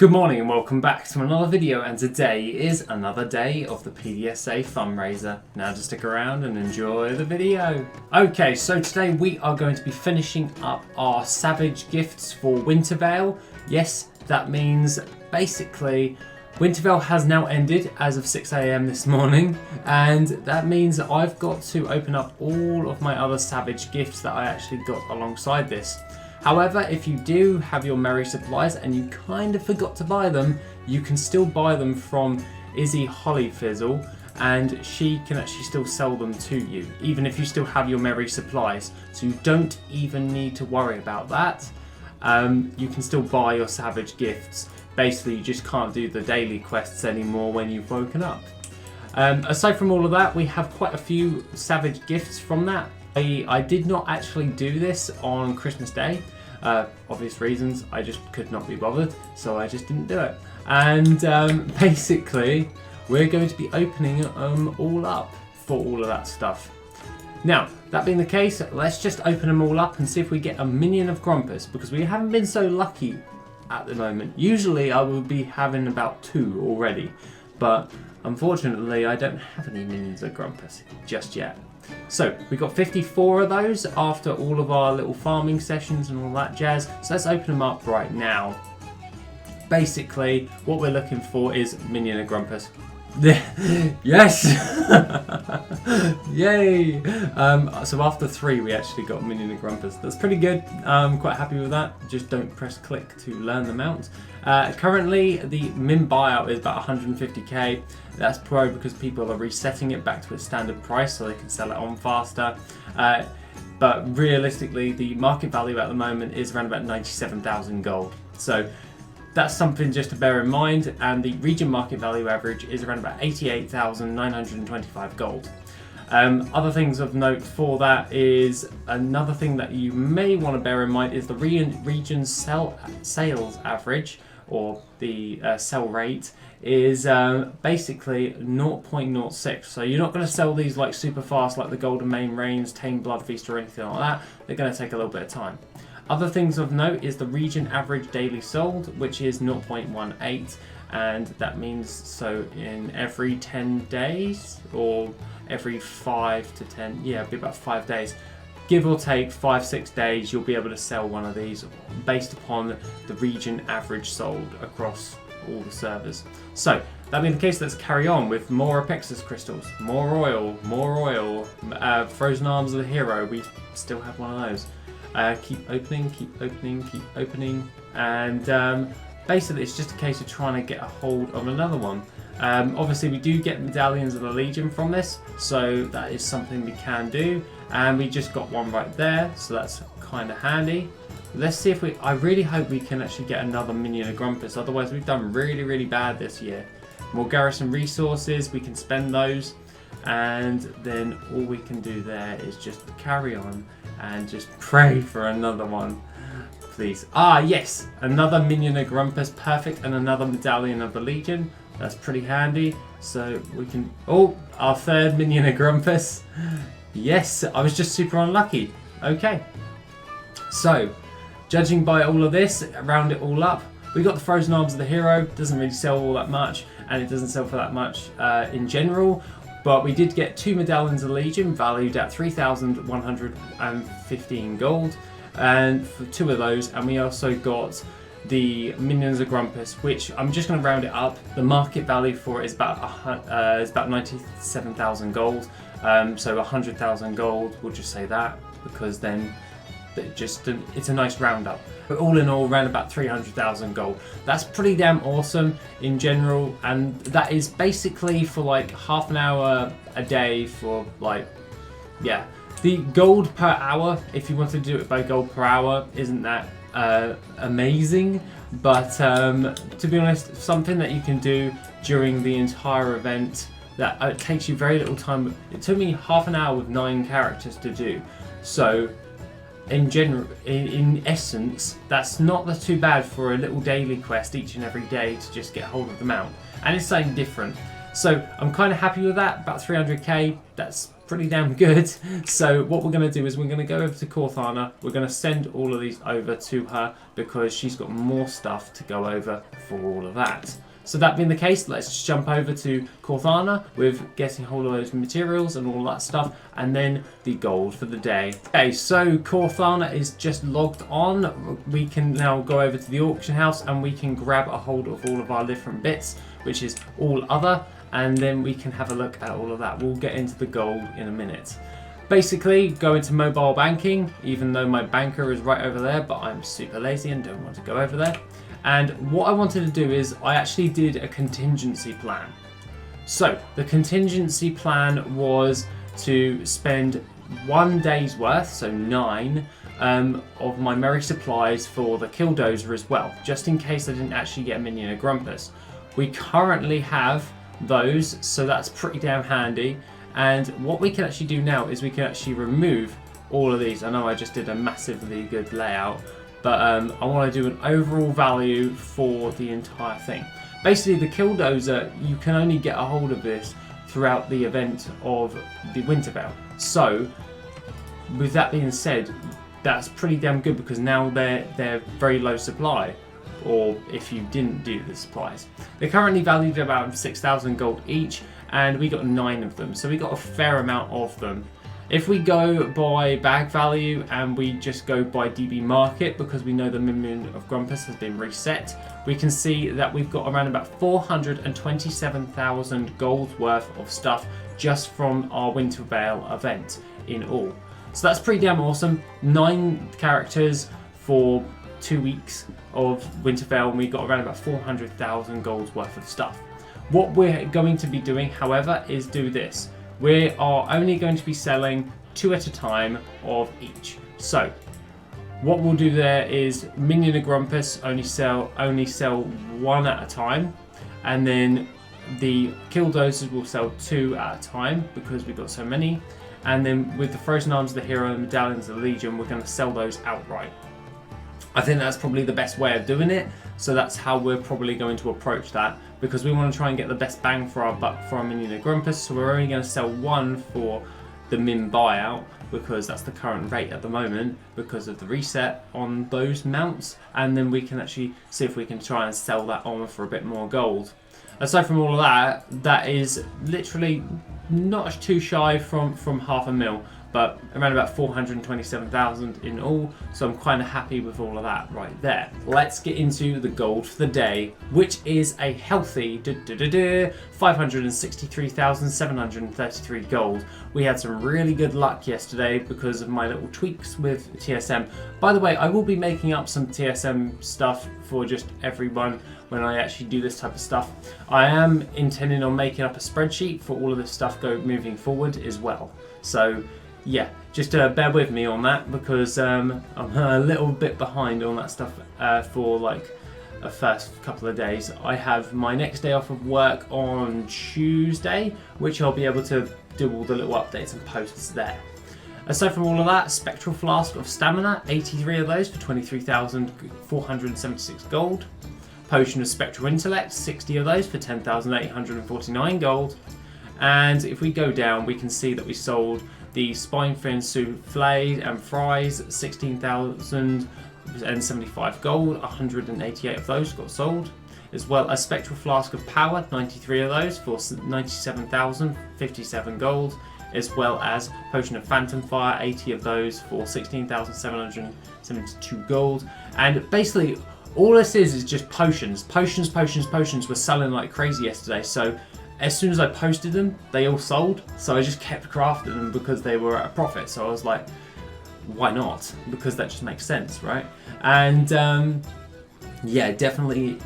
Good morning and welcome back to another video, and today is another day of the PDSA fundraiser. Now just stick around and enjoy the video. Okay, so today we are going to be finishing up our Savage gifts for Wintervale. Yes, that means basically Wintervale has now ended as of 6 AM this morning, and that means that I've got to open up all of my other Savage gifts that I actually got alongside this. However, if you do have your Merry supplies and you kind of forgot to buy them, you can still buy them from Izzy Hollyfizzle, and she can actually still sell them to you, even if you still have your Merry supplies. So you don't even need to worry about that. You can still buy your Savage gifts. Basically, you just can't do the daily quests anymore when you've woken up. Aside from all of that, we have quite a few Savage gifts from that. I did not actually do this on Christmas Day, obvious reasons. I just could not be bothered, so I just didn't do it. And basically, we're going to be opening them all up for all of that stuff. Now, that being the case, let's just open them all up and see if we get a minion of Grumpus, because we haven't been so lucky at the moment. Usually I would be having about 2 already, but unfortunately I don't have any minions of Grumpus just yet. So we got 54 of those after all of our little farming sessions and all that jazz. So let's open them up right now. Basically, what we're looking for is minion of Grumpus. Yes! Yay! So after 3 we actually got minion of Grumpus. That's pretty good. I'm quite happy with that. Just don't press click to learn the mount. Currently the min buyout is about 150k. That's pro because people are resetting it back to its standard price so they can sell it on faster. But realistically, the market value at the moment is around about 97,000 gold. So that's something just to bear in mind, and the region market value average is around about 88,925 gold. Other things of note for that is, another thing that you may want to bear in mind is the region sales average, or the sell rate, is basically 0.06. So you're not going to sell these like super fast like the Golden Mane Reigns, Tame Blood Feast or anything like that. They're going to take a little bit of time. Other things of note is the region average daily sold, which is 0.18, and that means so in every 10 days or every 5 to 10, yeah, it'll be about 5 days. Give or take 5-6 days, you'll be able to sell one of these based upon the region average sold across all the servers. So that being the case, let's carry on with more Apexis crystals, more oil, frozen arms of the hero. We still have one of those. Keep opening, and basically it's just a case of trying to get a hold of another one. Obviously we do get medallions of the Legion from this, so that is something we can do, and we just got one right there, so that's kind of handy. Let's see if I really hope we can actually get another minion of Grumpus, otherwise we've done really bad this year. More garrison resources, we can spend those, and then all we can do there is just carry on and just pray for another one, please. Ah yes, another minion of Grumpus, perfect, and another medallion of the Legion. That's pretty handy. So we can, oh, our third minion of Grumpus. Yes, I was just super unlucky. Okay, so judging by all of this, round it all up, we got the frozen arms of the hero. Doesn't really sell all that much, and it doesn't sell for that much in general. But we did get 2 medallions of Legion valued at 3,115 gold, and for 2 of those, and we also got the minions of Grumpus, which I'm just going to round it up. The market value for it is about 97,000 gold, so 100,000 gold. We'll just say that because then it's a nice roundup. But all in all, around about 300,000 gold. That's pretty damn awesome in general, and that is basically for like half an hour a day for like, yeah. The gold per hour, if you want to do it by gold per hour, isn't that amazing, but to be honest, something that you can do during the entire event that takes you very little time. It took me half an hour with 9 characters to do, so in essence, that's not too bad for a little daily quest each and every day to just get hold of the mount. And it's something different. So I'm kind of happy with that, about 300k, that's pretty damn good. So what we're going to do is we're going to go over to Corthana, we're going to send all of these over to her because she's got more stuff to go over for all of that. So that being the case, let's just jump over to Corthana with getting hold of those materials and all that stuff, and then the gold for the day. Okay, so Corthana is just logged on. We can now go over to the auction house and we can grab a hold of all of our different bits, which is all other, and then we can have a look at all of that. We'll get into the gold in a minute. Basically, go into mobile banking, even though my banker is right over there, but I'm super lazy and don't want to go over there. And what I wanted to do is I actually did a contingency plan. So the contingency plan was to spend 1 day's worth, so 9, of my merry supplies for the killdozer as well, just in case I didn't actually get a minion of Grumpus. We currently have those, so that's pretty damn handy. And what we can actually do now is we can actually remove all of these. I know I just did a massively good layout, but I want to do an overall value for the entire thing. Basically, the killdozer, you can only get a hold of this throughout the event of the Winterfell. So, with that being said, that's pretty damn good because now they're very low supply, or if you didn't do the supplies. They're currently valued at about 6,000 gold each, and we got 9 of them, so we got a fair amount of them. If we go by bag value and we just go by DB market, because we know the Minion of Grumpus has been reset, we can see that we've got around about 427,000 gold worth of stuff just from our Winterfell event in all. So that's pretty damn awesome. 9 characters for 2 weeks of Winterfell, and we got around about 400,000 gold worth of stuff. What we're going to be doing, however, is do this. We are only going to be selling 2 at a time of each. So what we'll do there is Minion of Grumpus only sell 1 at a time, and then the Killdozers will sell 2 at a time because we've got so many. And then with the Frozen Arms of the Hero and Medallions of the Legion, we're going to sell those outright. I think that's probably the best way of doing it, so that's how we're probably going to approach that, because we want to try and get the best bang for our buck for our Minion of Grumpus, so we're only going to sell 1 for the min buyout, because that's the current rate at the moment, because of the reset on those mounts, and then we can actually see if we can try and sell that on for a bit more gold. Aside from all of that, that is literally not too shy from half a mil, but around about 427,000 in all, so I'm kind of happy with all of that right there. Let's get into the gold for the day, which is a healthy 563,733 gold. We had some really good luck yesterday because of my little tweaks with TSM. By the way, I will be making up some TSM stuff for just everyone when I actually do this type of stuff. I am intending on making up a spreadsheet for all of this stuff moving forward as well. So yeah, just bear with me on that, because I'm a little bit behind on that stuff for like the first couple of days. I have my next day off of work on Tuesday, which I'll be able to do all the little updates and posts there. Aside from all of that, Spectral Flask of Stamina, 83 of those for 23,476 gold. Potion of Spectral Intellect, 60 of those for 10,849 gold. And if we go down, we can see that we sold the Spine Fin Souffle and Fries, 16,075 gold, 188 of those got sold. As well as Spectral Flask of Power, 93 of those for 97,057 gold. As well as Potion of Phantom Fire, 80 of those for 16,772 gold. And basically, all this is just potions. Potions were selling like crazy yesterday, so as soon as I posted them, they all sold. So I just kept crafting them because they were at a profit. So I was like, why not? Because that just makes sense, right? And yeah, definitely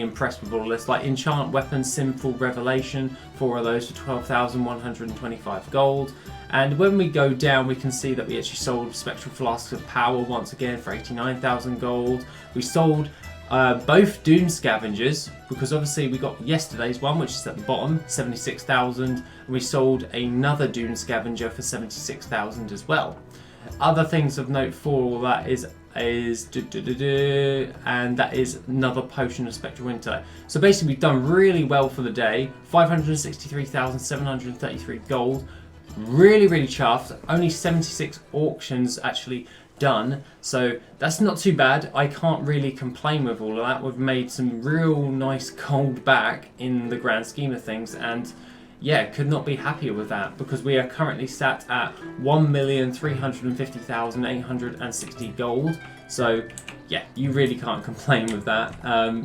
impressed with all this. Like Enchant Weapon, Sinful Revelation, 4 of those for 12,125 gold. And when we go down, we can see that we actually sold Spectral Flasks of Power once again for 89,000 gold. We sold both Doom Scavengers, because obviously we got yesterday's one, which is at the bottom, 76,000, and we sold another Doom Scavenger for 76,000 as well. Other things of note for all that is is and that is another potion of spectral winter. So basically we've done really well for the day. 563,733 gold. Really chuffed. Only 76 auctions actually done, so that's not too bad. I can't really complain with all of that. We've made some real nice gold back in the grand scheme of things, and yeah, could not be happier with that, because we are currently sat at 1,350,860 gold. So yeah, you really can't complain with that.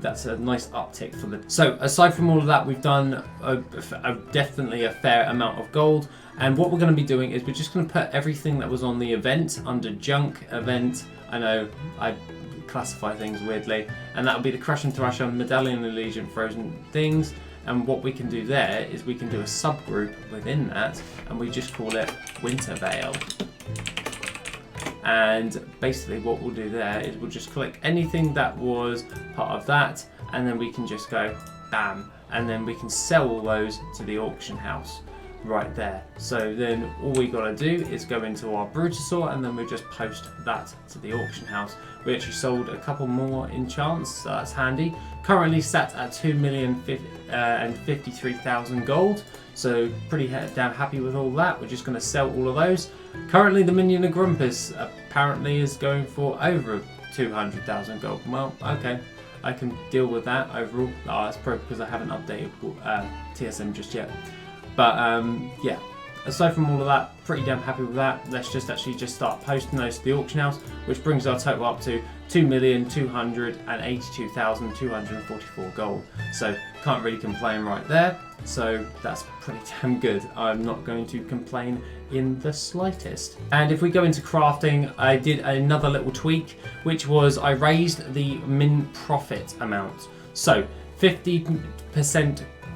That's a nice uptick for the... So aside from all of that, we've done definitely a fair amount of gold. And what we're going to be doing is we're just going to put everything that was on the event under junk event. I know I classify things weirdly. And that'll be the Crush and Thrasher, Medallion Allegiant, Frozen Things. And what we can do there is we can do a subgroup within that, and we just call it Winter Veil. And basically what we'll do there is we'll just click anything that was part of that, and then we can just go bam, and then we can sell all those to the auction house right there. So then all we gotta do is go into our Brutasaur, and then we just post that to the auction house. We actually sold a couple more enchants, so that's handy. Currently sat at 2,053,000 gold, so pretty damn happy with all that. We're just going to sell all of those. Currently the minion of Grumpus apparently is going for over 200,000 gold. Well, okay, I can deal with that overall. Oh, that's probably because I haven't updated TSM just yet. But yeah, aside from all of that, pretty damn happy with that. Let's just actually start posting those to the auction house, which brings our total up to 2,282,244 gold. So can't really complain right there. So that's pretty damn good. I'm not going to complain in the slightest. And if we go into crafting, I did another little tweak, which was I raised the min profit amount. So 15%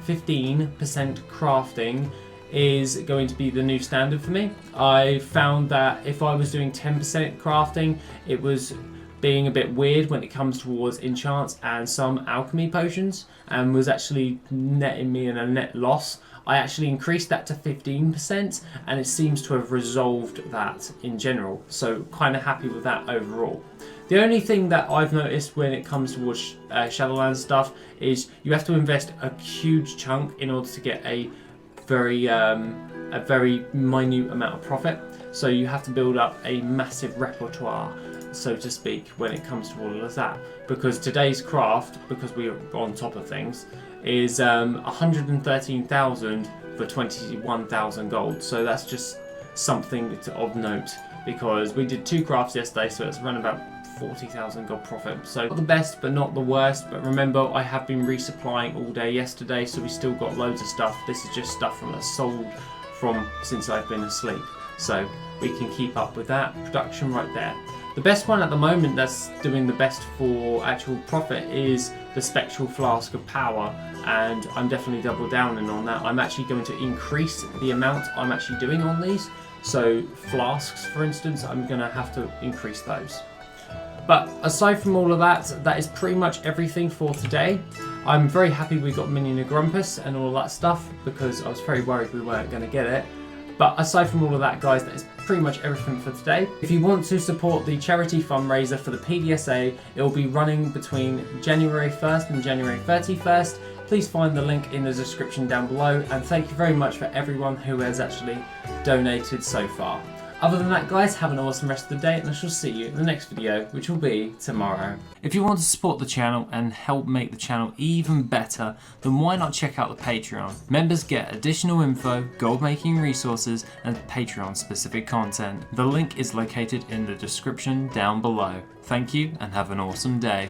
crafting is going to be the new standard for me. I found that if I was doing 10% crafting, it was being a bit weird when it comes towards enchants and some alchemy potions, and was actually netting me in a net loss. I actually increased that to 15%, and it seems to have resolved that in general. So kind of happy with that overall. The only thing that I've noticed when it comes towards Shadowlands stuff is you have to invest a huge chunk in order to get a very minute amount of profit. So you have to build up a massive repertoire, so to speak, when it comes to all of that. Because today's craft, because we are on top of things, is 113,000 for 21,000 gold. So that's just something of note, because we did 2 crafts yesterday, so it's around about 40,000 gold profit. So not the best, but not the worst. But remember, I have been resupplying all day yesterday, so we still got loads of stuff. This is just stuff from that's sold from since I've been asleep. So we can keep up with that production right there. The best one at the moment that's doing the best for actual profit is the Spectral Flask of Power, and I'm definitely double downing on that. I'm actually going to increase the amount I'm actually doing on these. So flasks, for instance, I'm going to have to increase those. But aside from all of that, that is pretty much everything for today. I'm very happy we got Minion of Grumpus and all that stuff, because I was very worried we weren't going to get it. But aside from all of that, guys, that is pretty much everything for today. If you want to support the charity fundraiser for the PDSA, it will be running between January 1st and January 31st. Please find the link in the description down below, and thank you very much for everyone who has actually donated so far. Other than that, guys, have an awesome rest of the day, and I shall see you in the next video, which will be tomorrow. If you want to support the channel and help make the channel even better, then why not check out the Patreon? Members get additional info, gold making resources, and Patreon specific content. The link is located in the description down below. Thank you, and have an awesome day.